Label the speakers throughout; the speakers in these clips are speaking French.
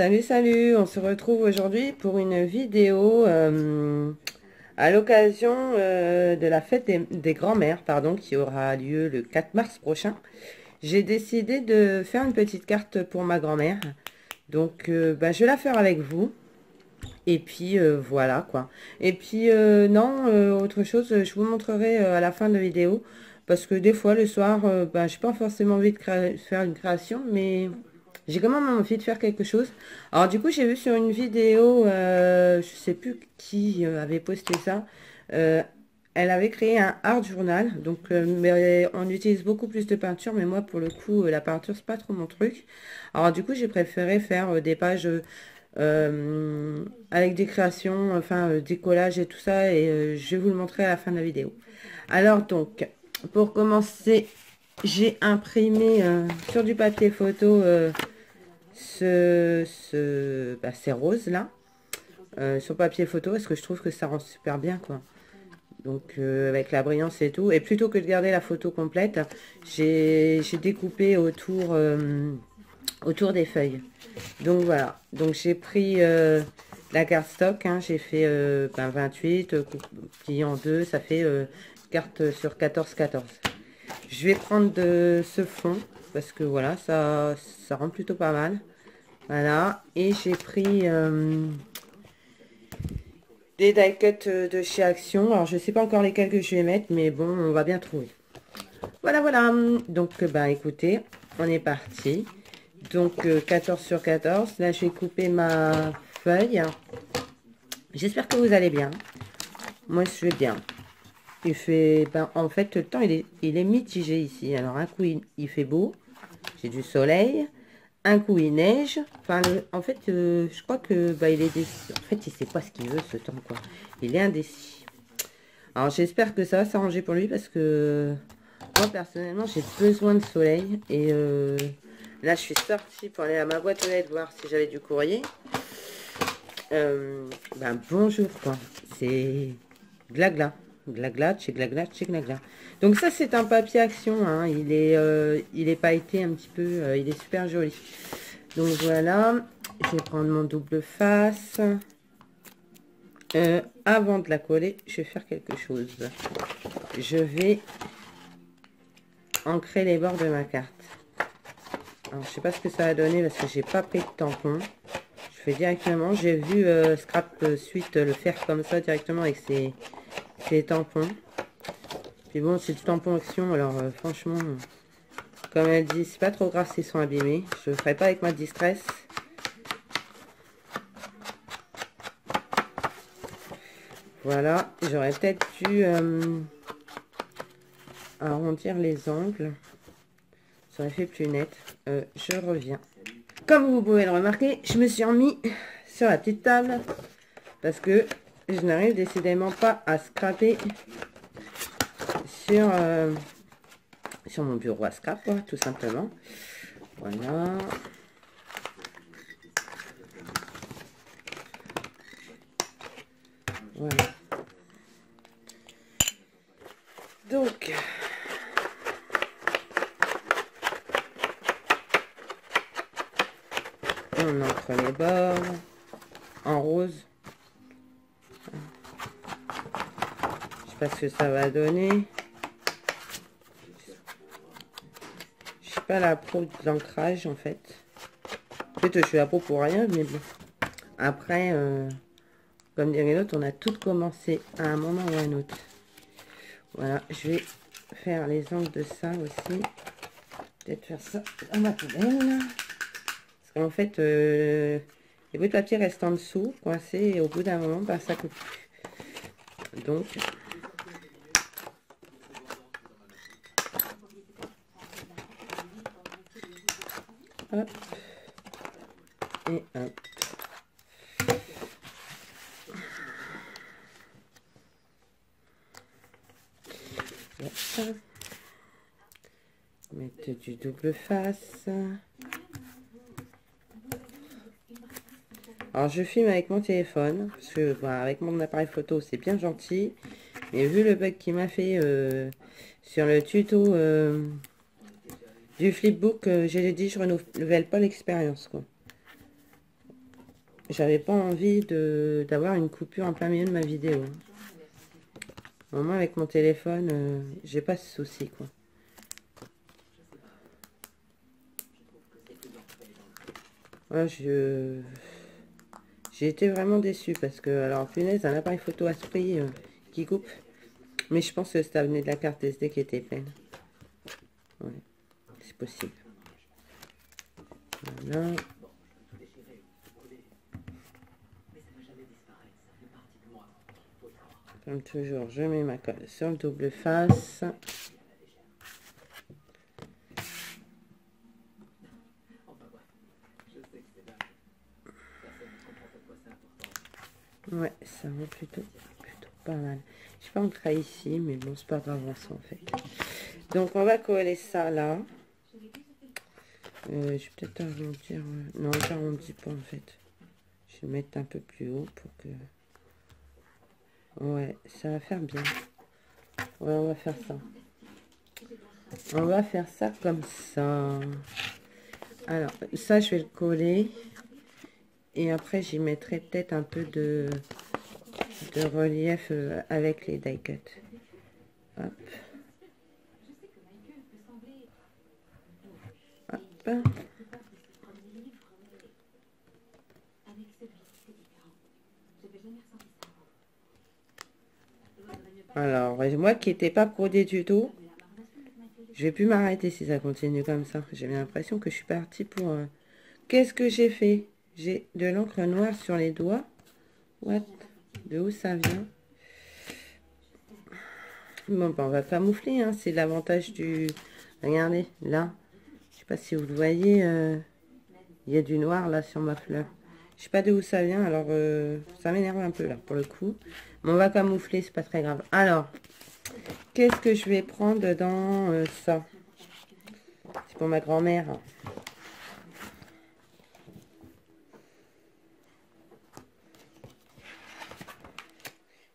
Speaker 1: Salut, salut, on se retrouve aujourd'hui pour une vidéo à l'occasion de la fête des grands-mères, pardon, qui aura lieu le 4 mars prochain. J'ai décidé de faire une petite carte pour ma grand-mère. Donc, je vais la faire avec vous. Et puis, voilà, quoi. Et puis, non, autre chose, je vous montrerai à la fin de la vidéo. Parce que des fois, le soir, j'ai pas forcément envie de faire une création, mais j'ai quand même envie de faire quelque chose. Alors du coup, j'ai vu sur une vidéo, je sais plus qui avait posté ça. euh, Elle avait créé un art journal. Donc, mais on utilise beaucoup plus de peinture. Mais moi, pour le coup, la peinture, c'est pas trop mon truc. Alors du coup, j'ai préféré faire des pages avec des créations, enfin des collages et tout ça. Et je vais vous le montrer à la fin de la vidéo. Alors donc, pour commencer, j'ai imprimé sur du papier photo ces roses là sur papier photo parce que je trouve que ça rend super bien quoi. Donc avec la brillance et tout, et plutôt que de garder la photo complète, j'ai découpé autour des feuilles. Donc voilà, donc j'ai pris la cardstock, hein, j'ai fait 28 plié en deux, ça fait carte sur 14 Je vais prendre de ce fond parce que voilà, ça rend plutôt pas mal. Voilà, et j'ai pris des die cuts de chez Action. Alors, je sais pas encore lesquels que je vais mettre, mais bon, on va bien trouver. Voilà, voilà. Donc, écoutez, on est parti. Donc, 14 sur 14. Là, je vais couper ma feuille. J'espère que vous allez bien. Moi, je vais bien. Il fait, en fait, le temps, il est mitigé ici. Alors, un coup, il fait beau. J'ai du soleil. Un coup il neige, enfin en fait je crois que il est décis. En fait il sait pas ce qu'il veut ce temps quoi. Il est indécis. Alors j'espère que ça va s'arranger pour lui parce que moi personnellement j'ai besoin de soleil. Et là je suis sortie pour aller à ma boîte aux lettres voir si j'avais du courrier. Bonjour quoi. C'est glagla. Glagla, chez glagla, chez glagla. Donc ça c'est un papier Action, hein. Il est pailleté un petit peu, il est super joli. Donc voilà, je vais prendre mon double face. Avant de la coller, je vais faire quelque chose. Je vais ancrer les bords de ma carte. Alors, je sais pas ce que ça va donner parce que j'ai pas pris de tampon. Je fais directement. J'ai vu Scrap Suite le faire comme ça directement avec ses tampons. Puis bon, c'est du tampon Action. Alors franchement, comme elle dit, c'est pas trop grave s'ils sont abîmés. Je le ferai pas avec ma Distress. Voilà, j'aurais peut-être dû arrondir les angles. Ça aurait fait plus net. Je reviens. Comme vous pouvez le remarquer, je me suis remis sur la petite table parce que je n'arrive décidément pas à scraper sur mon bureau à scrap, quoi, tout simplement. Voilà. Voilà. Donc, on encre les bords en rose. Je sais pas ce que ça va donner. Je suis pas la pro de l'ancrage en fait. Peut-être que je suis la pro pour rien, mais bon. Après, comme dirait l'autre, on a tout commencé à un moment ou à un autre. Voilà, je vais faire les angles de ça aussi. Peut-être faire ça à ma poubelle. Parce qu'en fait, les bouts de papier restent en dessous, coincés, et au bout d'un moment, ça coupe plus. Donc, hop, et hop. Hop. Mettre du double face. Alors je filme avec mon téléphone parce que avec mon appareil photo c'est bien gentil, mais vu le bug qui m'a fait sur le tuto du flipbook, j'ai dit je renouvelle pas l'expérience quoi. j'avais pas envie d'avoir une coupure en plein milieu de ma vidéo. Au moins avec mon téléphone, j'ai pas ce souci, quoi. Ouais, j'ai été vraiment déçue parce que, alors, punaise, un appareil photo à ce prix qui coupe. Mais je pense que ça venait de la carte SD qui était pleine. Ouais, c'est possible. Voilà. Comme toujours, je mets ma colle sur le double face. Ouais, ça va plutôt pas mal. Je sais pas entrer ici, mais bon, c'est pas grave en fait. Donc, on va coller ça là. Je vais peut-être arrondir. Non, j'arrondis pas en fait. Je vais mettre un peu plus haut pour que... Ouais, ça va faire bien. Ouais, on va faire ça. On va faire ça comme ça. Alors, ça, je vais le coller. Et après, j'y mettrai peut-être un peu de relief avec les die cuts. Hop. Hop. Alors, moi qui n'étais pas brodée du tout, je vais plus m'arrêter si ça continue comme ça. J'ai l'impression que je suis partie pour... Qu'est-ce que j'ai fait? J'ai de l'encre noire sur les doigts. What? De où ça vient? Bon, ben, on va camoufler, hein. C'est l'avantage du... Regardez, là. Je sais pas si vous le voyez. Il y a du noir, là, sur ma fleur. Je sais pas d'où ça vient, alors ça m'énerve un peu, là, pour le coup. Mais on va camoufler, c'est pas très grave. Alors, qu'est-ce que je vais prendre dans ça? C'est pour ma grand-mère.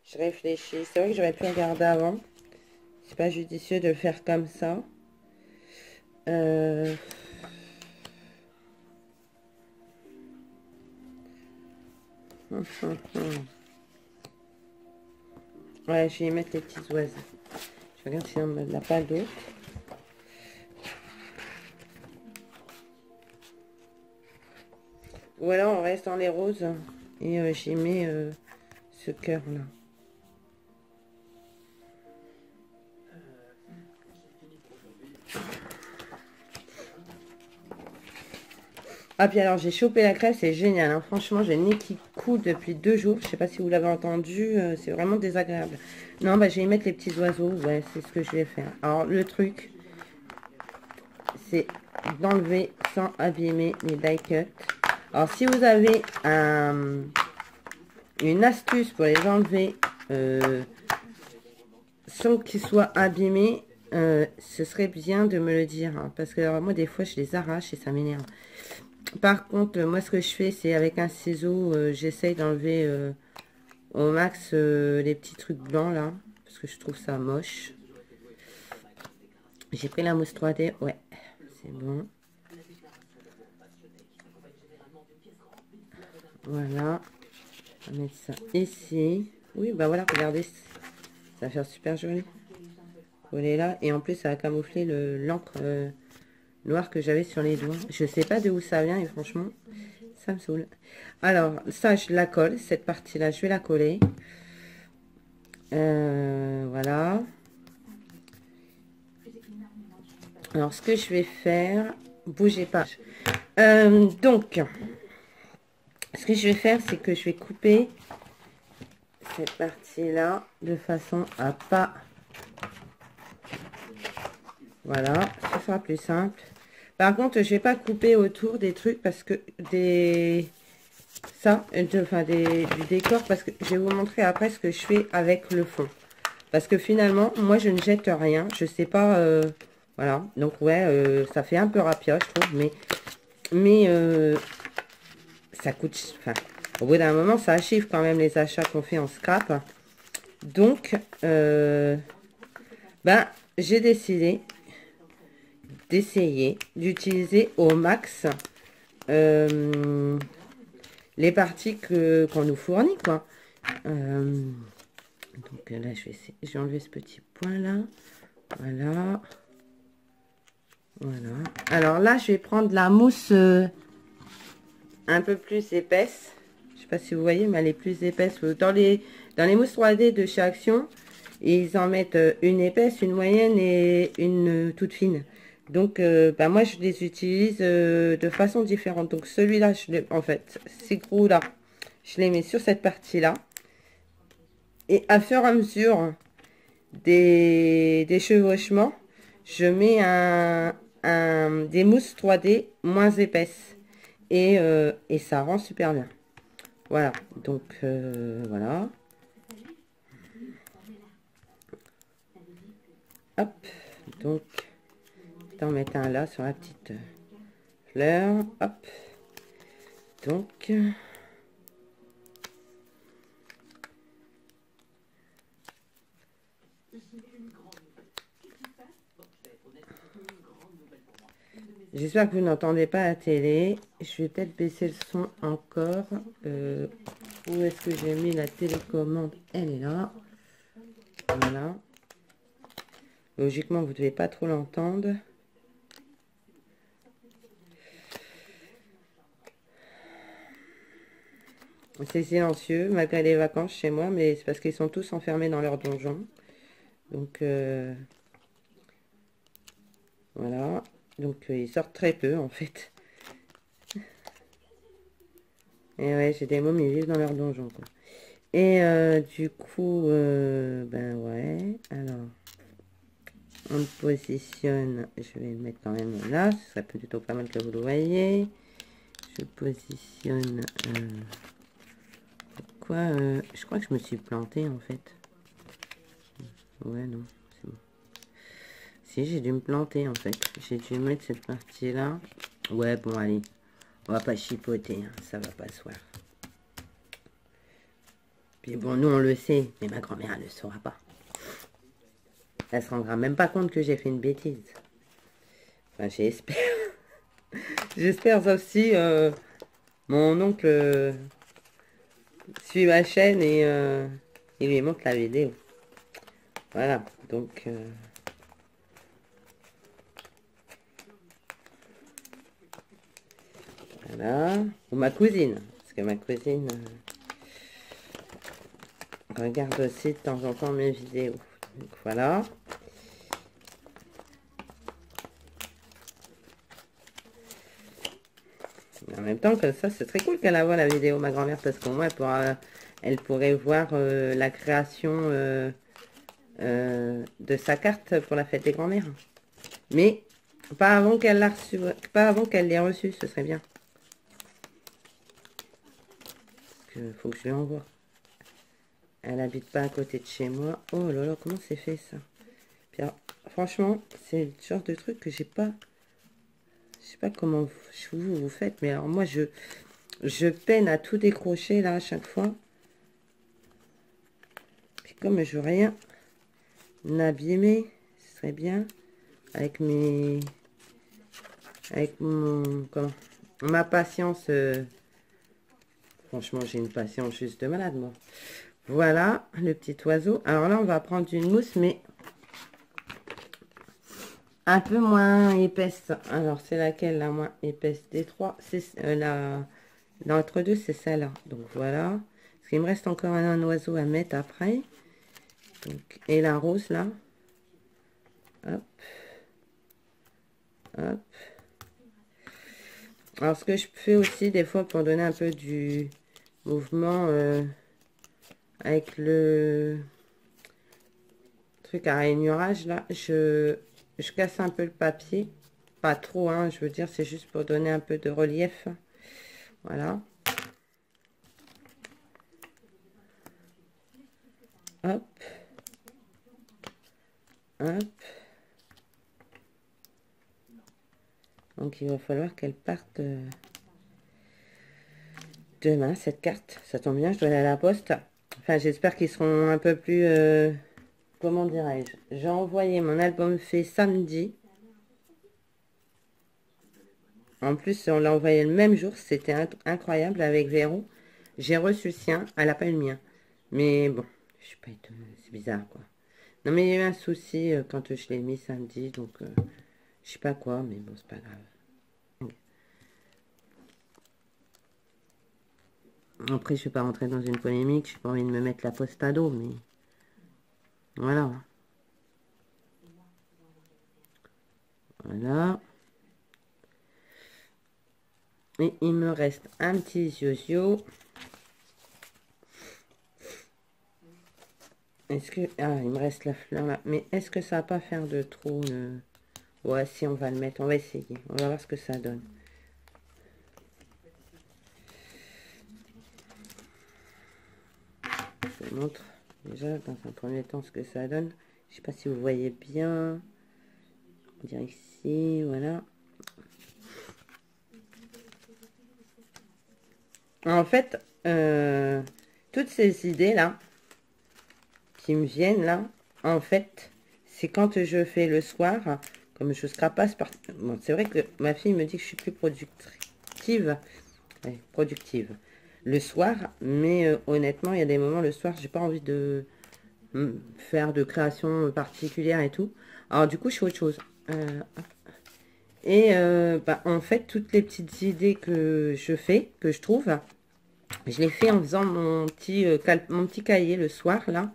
Speaker 1: Je réfléchis. C'est vrai que j'aurais pu regarder avant. C'est pas judicieux de le faire comme ça. Ouais, je vais y mettre les petits oiseaux. Je regarde si on ne l'a pas d'autres. Ou alors on reste dans les roses. Et j'y mets ce cœur là. Ah puis alors j'ai chopé la crève, c'est génial, hein. Franchement j'ai le nez qui coule depuis 2 jours, je sais pas si vous l'avez entendu, c'est vraiment désagréable. Non bah je vais y mettre les petits oiseaux, ouais c'est ce que je vais faire. Alors le truc c'est d'enlever sans abîmer les die cuts. Alors si vous avez une astuce pour les enlever sans qu'ils soient abîmés, ce serait bien de me le dire, hein, parce que alors, moi des fois je les arrache et ça m'énerve. Par contre, moi, ce que je fais, c'est avec un ciseau, j'essaye d'enlever au max les petits trucs blancs, là, parce que je trouve ça moche. J'ai pris la mousse 3D, ouais, c'est bon. Voilà, on va mettre ça ici. Oui, bah voilà, regardez, ça va faire super joli. Coller là, et en plus, ça va camoufler l'encre noire que j'avais sur les doigts. Je sais pas de où ça vient, et franchement... ça me saoule. Alors, ça, je la colle. Cette partie-là, je vais la coller. Voilà. Alors, ce que je vais faire... Bougez pas. Donc, ce que je vais faire, c'est que je vais couper cette partie-là de façon à pas... Voilà, ce sera plus simple. Par contre, je vais pas couper autour des trucs parce que du décor, parce que je vais vous montrer après ce que je fais avec le fond. Parce que finalement, moi, je ne jette rien. Je sais pas, voilà. Donc, ouais, ça fait un peu rapia, je trouve, mais ça coûte, enfin, au bout d'un moment, ça achève quand même les achats qu'on fait en scrap. Donc, ben, j'ai décidé d'essayer d'utiliser au max les parties qu'on nous fournit, quoi. Donc là, je vais enlever ce petit point là. Voilà. Voilà. Alors là, je vais prendre la mousse un peu plus épaisse. Je sais pas si vous voyez, mais elle est plus épaisse. Dans les mousses 3D de chez Action, ils en mettent une épaisse, une moyenne et une toute fine. Donc, bah, moi, je les utilise de façon différente. Donc, celui-là, en fait, ces gros-là, je les mets sur cette partie-là. Et à fur et à mesure des chevauchements, je mets des mousses 3D moins épaisses. Et ça rend super bien. Voilà, donc voilà. Hop, donc, t'en mets un là sur la petite fleur. Hop, donc... J'espère que vous n'entendez pas la télé. Je vais peut-être baisser le son encore. Où est-ce que j'ai mis la télécommande? Elle est là. Voilà. Logiquement, vous ne devez pas trop l'entendre. C'est silencieux, malgré les vacances chez moi, mais c'est parce qu'ils sont tous enfermés dans leur donjon. Donc, voilà. Donc, ils sortent très peu, en fait. Et ouais, j'ai des mômes, ils vivent dans leur donjon, quoi. Et du coup, ben ouais, alors, on le positionne, je vais le mettre quand même là, ce serait plutôt pas mal que vous le voyez. Je positionne, je crois que je me suis plantée en fait. Ouais, non, c'est bon. Si, j'ai dû me planter en fait, j'ai dû mettre cette partie-là. Ouais, bon, allez, on va pas chipoter, hein, ça va pas se voir. Puis bon, nous on le sait, mais ma grand-mère elle ne le saura pas. Elle se rendra même pas compte que j'ai fait une bêtise. Enfin, j'espère. J'espère aussi, mon oncle suit ma chaîne et il lui montre la vidéo. Voilà, donc... voilà. Ou ma cousine, parce que ma cousine regarde aussi de temps en temps mes vidéos. Donc voilà. En même temps, comme ça, c'est très cool qu'elle voit la vidéo, ma grand-mère, parce qu'au moins, elle pourrait voir la création de sa carte pour la fête des grands-mères. Mais pas avant qu'elle l'a reçue, pas avant qu'elle l'ait reçue, ce serait bien. Parce que faut que je lui envoie. Elle habite pas à côté de chez moi. Oh là là, comment c'est fait ça? Puis alors, franchement, c'est le genre de truc que j'ai pas... Je sais pas comment vous faites, mais alors moi, je peine à tout décrocher là à chaque fois. Puis comme je veux rien abîmer, ce serait bien avec ma patience. Franchement, j'ai une patience juste de malade, moi. Voilà, le petit oiseau. Alors là, on va prendre une mousse, mais un peu moins épaisse. Alors, c'est laquelle la moins épaisse des trois? C'est l'entre deux, c'est celle-là. Donc, voilà. Parce qu'il me reste encore un oiseau à mettre après. Donc, et la rose, là. Hop. Hop. Alors, ce que je fais aussi, des fois, pour donner un peu du mouvement avec le truc à rainurage, là, je casse un peu le papier. Pas trop, hein, je veux dire, c'est juste pour donner un peu de relief. Voilà. Hop. Hop. Donc, il va falloir qu'elle parte demain, cette carte. Ça tombe bien, je dois aller à la poste. Enfin, j'espère qu'ils seront un peu plus... comment dirais-je? J'ai envoyé mon album fait samedi. En plus, on l'a envoyé le même jour. C'était incroyable avec Véro. J'ai reçu le sien. Elle n'a pas eu le mien. Mais bon, je suis pas étonnée. C'est bizarre, quoi. Non, mais il y a eu un souci quand je l'ai mis samedi. Donc, je sais pas quoi. Mais bon, c'est pas grave. Après, je vais pas rentrer dans une polémique. J'ai pas envie de me mettre la poste à dos. Mais voilà. Voilà. Et il me reste un petit yo-yo. Est-ce que... Ah, il me reste la fleur là. Mais est-ce que ça va pas faire de trop Ouais, si, on va le mettre. On va essayer. On va voir ce que ça donne. Je vous montre déjà dans un premier temps ce que ça donne. Je sais pas si vous voyez bien. On dirait ici, voilà. En fait, toutes ces idées-là qui me viennent là, en fait, c'est quand je fais le soir, comme je scrapasse par... Bon, c'est vrai que ma fille me dit que je suis plus productive, ouais, productive le soir, mais honnêtement, il y a des moments le soir, j'ai pas envie de faire de création particulière et tout. Alors du coup, je fais autre chose. Et bah, en fait, toutes les petites idées que je fais, que je trouve, je les fais en faisant mon petit cahier le soir, là.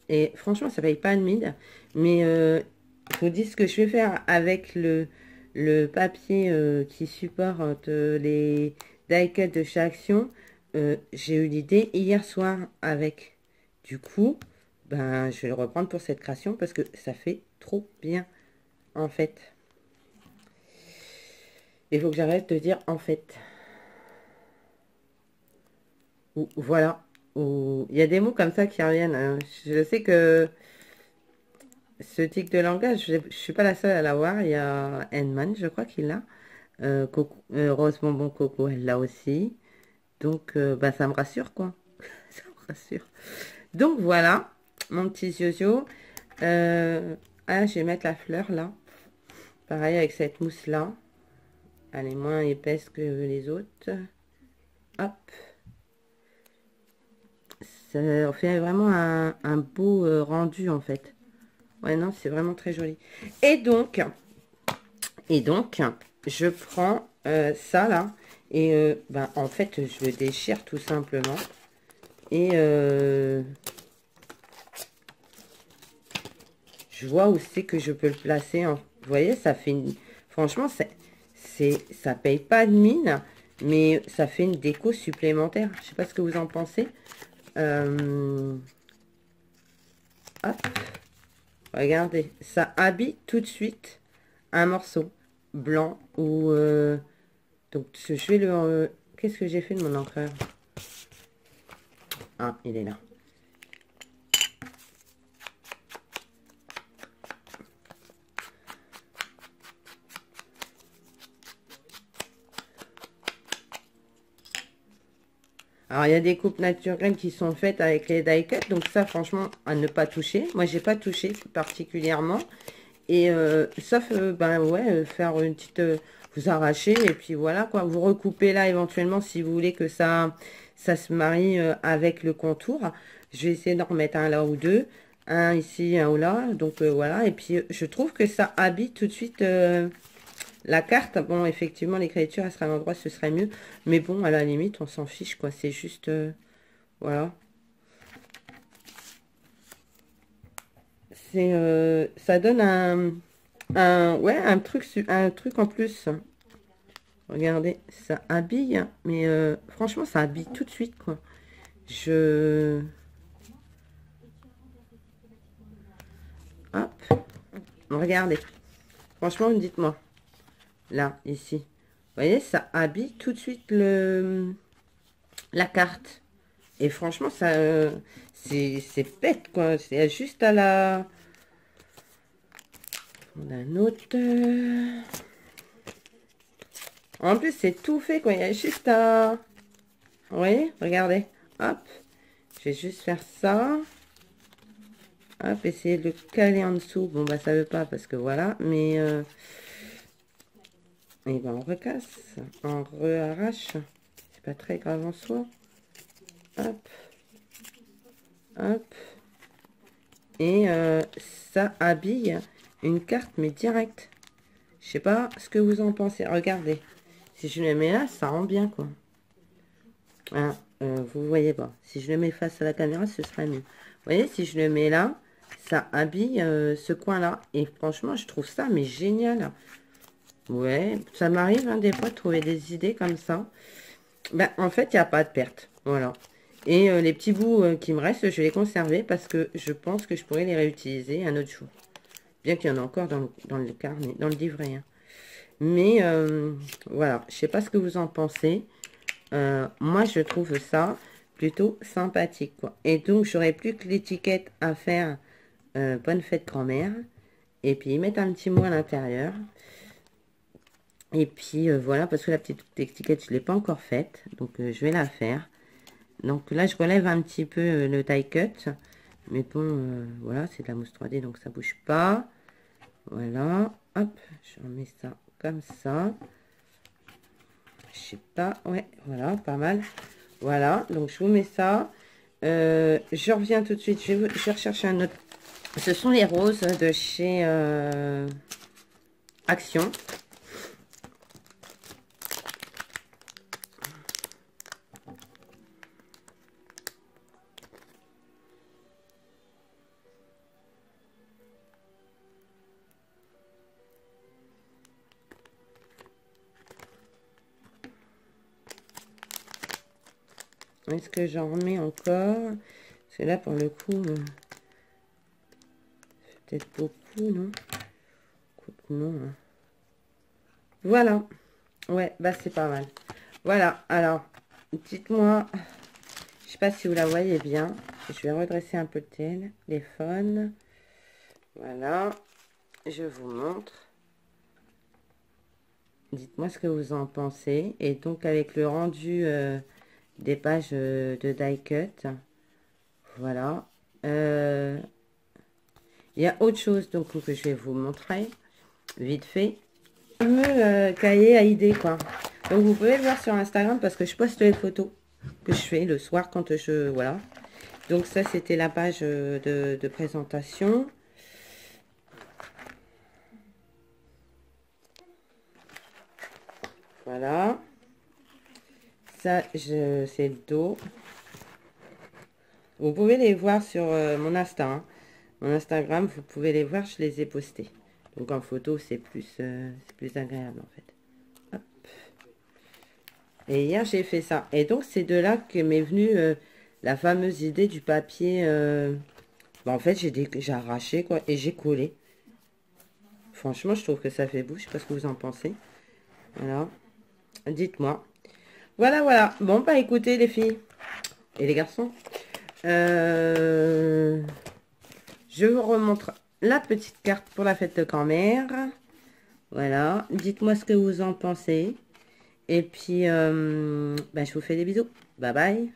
Speaker 1: Et franchement, ça paye pas de mine. Mais je vous dis ce que je vais faire avec le papier qui supporte les die-cuts de chaque action. J'ai eu l'idée hier soir avec. Du coup, ben, je vais le reprendre pour cette création parce que ça fait trop bien, en fait. Il faut que j'arrête de dire en fait. Ou voilà. Ou il y a des mots comme ça qui reviennent, hein. Je sais que ce tic de langage, je suis pas la seule à l'avoir. Il y a Henman, je crois qu'il l'a. Rose Bonbon Coco, elle l'a aussi. Donc, bah, ça me rassure, quoi. Ça me rassure. Donc, voilà, mon petit Zio-Zio. Je vais mettre la fleur, là. Pareil, avec cette mousse-là. Elle est moins épaisse que les autres. Hop. Ça fait vraiment un beau rendu, en fait. Ouais, non, c'est vraiment très joli. Et donc, je prends ça, là. Et ben, en fait, je le déchire tout simplement. Et je vois où c'est que je peux le placer. Vous voyez, ça fait une... Franchement, ça paye pas de mine, mais ça fait une déco supplémentaire. Je sais pas ce que vous en pensez. Hop. Regardez, ça habille tout de suite un morceau blanc ou... donc, je vais le... qu'est-ce que j'ai fait de mon encreur? Ah, il est là. Alors, il y a des coupes naturelles qui sont faites avec les die cuts. Donc, ça, franchement, à ne pas toucher. Moi, j'ai pas touché particulièrement. Et sauf, ben ouais, faire une petite... vous arrachez et puis voilà, quoi. Vous recoupez là, éventuellement, si vous voulez que ça se marie avec le contour. Je vais essayer d'en remettre un là ou deux. Un ici, un ou là. Donc, voilà. Et puis, je trouve que ça habille tout de suite... la carte, bon, effectivement, l'écriture, elle serait à l'endroit, ce serait mieux. Mais bon, à la limite, on s'en fiche, quoi. C'est juste... voilà. Ça donne ouais, un truc en plus. Regardez, ça habille. Mais franchement, ça habille tout de suite, quoi. Hop. Regardez. Franchement, dites-moi. Là, ici. Vous voyez, ça habille tout de suite la carte. Et franchement, ça, c'est bête, quoi. C'est juste à la... On a un autre. En plus, c'est tout fait, quoi. Il y a juste à... Vous voyez, regardez. Hop. Je vais juste faire ça. Hop, essayer de le caler en dessous. Bon, bah, ça veut pas parce que voilà. Mais... Et ben on recasse, on re-arrache. C'est pas très grave en soi. Hop, hop. Et ça habille une carte, mais direct. Je sais pas ce que vous en pensez. Regardez. Si je le mets là, ça rend bien, quoi. Hein, vous voyez pas. Si je le mets face à la caméra, ce serait mieux. Vous voyez, si je le mets là, ça habille ce coin-là. Et franchement, je trouve ça, mais génial. Ouais, ça m'arrive hein, des fois de trouver des idées comme ça. Ben, en fait, il n'y a pas de perte. Voilà. Et les petits bouts qui me restent, je vais les conserver parce que je pense que je pourrais les réutiliser un autre jour. Bien qu'il y en a encore dans le carnet, dans le livret. Hein. Mais voilà, je sais pas ce que vous en pensez. Moi, je trouve ça plutôt sympathique, quoi. Et donc, j'aurais plus que l'étiquette à faire bonne fête grand-mère. Et puis, mettre un petit mot à l'intérieur. Et puis, voilà, parce que la petite étiquette, je ne l'ai pas encore faite. Donc, je vais la faire. Donc, là, je relève un petit peu le die cut. Mais bon, voilà, c'est de la mousse 3D, donc ça bouge pas. Voilà, hop, je remets ça comme ça. Je sais pas, ouais, voilà, pas mal. Voilà, donc je vous mets ça. Je reviens tout de suite, je vais rechercher un autre. Ce sont les roses de chez Action. Est-ce que j'en remets encore? Parce que là, pour le coup, c'est peut-être beaucoup, non? Non. Hein. Voilà. Ouais, bah c'est pas mal. Voilà, alors, dites-moi, je sais pas si vous la voyez bien. Je vais redresser un peu le téléphone. Voilà, je vous montre. Dites-moi ce que vous en pensez. Et donc, avec le rendu des pages de die cut, voilà. Il y a autre chose donc que je vais vous montrer, vite fait. Le fameux cahier à idées, quoi. Donc, vous pouvez le voir sur Instagram parce que je poste les photos que je fais le soir quand je... Voilà. Donc, ça, c'était la page de présentation. Voilà. Ça, c'est le dos. Vous pouvez les voir sur mon Insta. Hein. Mon Instagram, vous pouvez les voir, je les ai postés. Donc en photo, c'est plus agréable en fait. Hop. Et hier, j'ai fait ça. Et donc, c'est de là que m'est venue la fameuse idée du papier. En fait, j'ai arraché quoi et j'ai collé. Franchement, je trouve que ça fait beau. Je sais pas ce que vous en pensez. Voilà. Dites-moi. Voilà, voilà. Bon, bah écoutez les filles et les garçons. Je vous remontre la petite carte pour la fête de grand-mère. Voilà. Dites-moi ce que vous en pensez. Et puis, je vous fais des bisous. Bye bye.